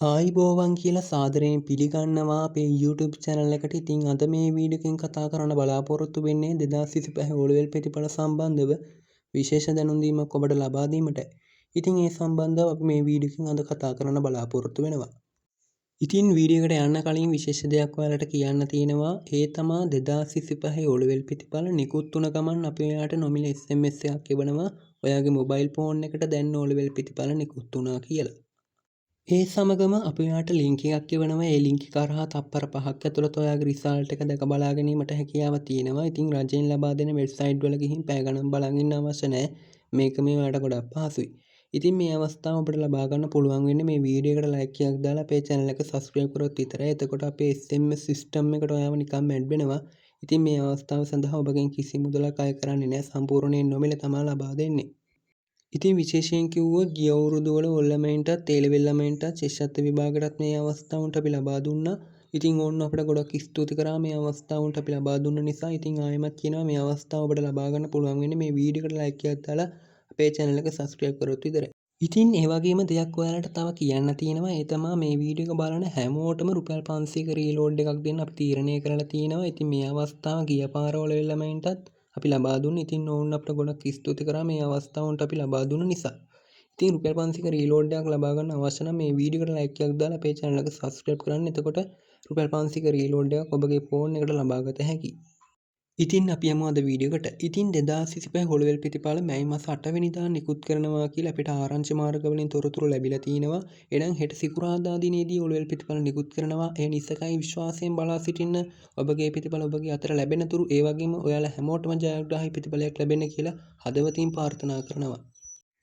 ආයිබෝවන් කියලා සාදරයෙන් පිළිගන්නවා අපේ YouTube channel එකට. ඉතින් අද මේ වීඩියෝ එකෙන් කතා කරන්න බලාපොරොත්තු වෙන්නේ 2025 O-level ප්‍රතිඵල සම්බන්ධව විශේෂ දැනුම් දීමක් ඔබට ලබා දීමටයි. ඉතින් ඒ සම්බන්ධව අපි මේ වීඩියෝ එකෙන් අද කතා කරන්න බලාපොරොත්තු වෙනවා. ඉතින් වීඩියෝ එකට යන්න කලින් විශේෂ දෙයක් ඔයාලට කියන්න තියෙනවා. ඒ තමා 2025 O-level ප්‍රතිඵල නිකුත් වුණ ගමන් අපි ඔයාලට නොමිල SMS එකක් එවනවා. ඔයාගේ මොබයිල් ෆෝන් එකට දැන් O-level ප්‍රතිඵල නිකුත් වුණා කියලා. ඒ සමගම අපි ඔයාලට ලින්ක් එකක් එවනවා. ඒ ලින්ක් එක කරහා තප්පර 5ක් ඇතුළත ඔයාගේ රිසල්ට් එක දැක බලා ගැනීමට හැකියාව තියෙනවා. ඉතින් රජයෙන් ලබා දෙන වෙබ්සයිට් වල ගිහින් පැය ගණන් බලන් ඉන්න අවශ්‍ය නැහැ. මේක මේ ඔයාලට ගොඩක් පහසුයි. ඉතින් මේ අවස්ථාව ඔබට ලබා ගන්න පුළුවන් වෙන්නේ මේ වීඩියෝ එකට ලයික් එකක් දාලා අපේ channel එක subscribe කරොත් විතරයි. එතකොට අපේ SMS system එකට ඔයාව නිකම්ම ඇඩ් වෙනවා. ඉතින් මේ අවස්ථාව සඳහා ඔබගෙන් කිසි මුදලක් අය කරන්නේ නැහැ. සම්පූර්ණයෙන් නොමිල තමයි ලබා දෙන්නේ. ඉතින් විශේෂයෙන් කිව්වොත් ගිය අවුරුදු වල ඔල් ළමයින්ටත් ඒ ලෙවල් ළමයින්ටත් ශිෂ්‍යත්ව විභාගයටත් මේ අවස්ථාවන්ට අපි ලබා දුන්නා. ඉතින් ඕන්න අපිට ගොඩක් ස්තුති කරා මේ අවස්ථාවන්ට අපි ලබා දුන්න නිසා. ඉතින් ආයෙමත් කියනවා මේ අවස්ථාව ඔබට ලබා ගන්න පුළුවන් වෙන්නේ මේ වීඩියෝ එකට ලයික් එකක් දාලා අපේ channel එක subscribe කරොත් විතරයි. ඉතින් ඒ වගේම දෙයක් ඔයාලට තව කියන්න තියෙනවා. ඒ තමයි මේ වීඩියෝ එක බලන හැමෝටම රුපියල් 500ක රීලෝඩ් එකක් දෙන්න අපි තීරණය කරලා තියෙනවා. ඉතින් මේ අවස්ථාව ගිය පාර වල ළමයින්ටත් අපි ලබා දුන්න. ඉතින් ඕන්න අපිට ගොඩක් ස්තුති කරා මේ අවස්ථාවන්ට අපි ලබා දුන්න නිසා. ඉතින් රුපියල් 500ක රීලෝඩ් එකක් ලබා ගන්න අවශ්‍ය නම් මේ වීඩියෝ එකට ලයික් එකක් දාලා අපේ channel එක subscribe කරන්න. එතකොට රුපියල් 500ක රීලෝඩ් එකක් ඔබගේ ෆෝන් එකට ලබා ගත හැකියි. ඉතින් අපි යමු අද වීඩියෝ එකට. ඉතින් 2025 O-level ප්‍රතිඵල මැයි මාස 8 වෙනිදා නිකුත් කරනවා කියලා අපිට ආරංචි මාර්ගවලින් තොරතුරු ලැබිලා තිනවා. එහෙනම් හෙට සිකුරාදා දිනේදී O-level ප්‍රතිඵල නිකුත් කරනවා. ඒ නිසකයි විශ්වාසයෙන් බලා සිටින්න. ඔබගේ ප්‍රතිඵල ඔබගේ අතට ලැබෙන තුරු ඒ වගේම ඔයාලා හැමෝටම ජයග්‍රාහී ප්‍රතිඵලයක් ලැබෙන්න කියලා හදවතින් ප්‍රාර්ථනා කරනවා.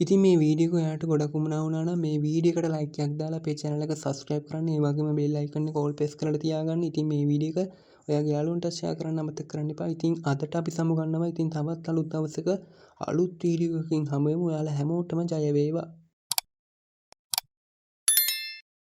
ඉතින් මේ වීඩියෝ එක ඔයාලට ගොඩක් වුණා නම් මේ වීඩියෝ එකට ලයික් එකක් දාලා අපේ channel එක subscribe කරන්න. ඒ වගේම bell icon එක all press කරලා තියාගන්න. ඉතින් මේ වීඩියෝ එක ඔයාගේ යාළුවන්ට share කරන්න අමතක කරන්න එපා. ඉතින් අදට අපි සමුගන්නවා. ඉතින් තවත් අලුත් දවසක අලුත් වීඩියෝ එකකින් හමු වෙමු. ඔයාලා හැමෝටම ජය වේවා.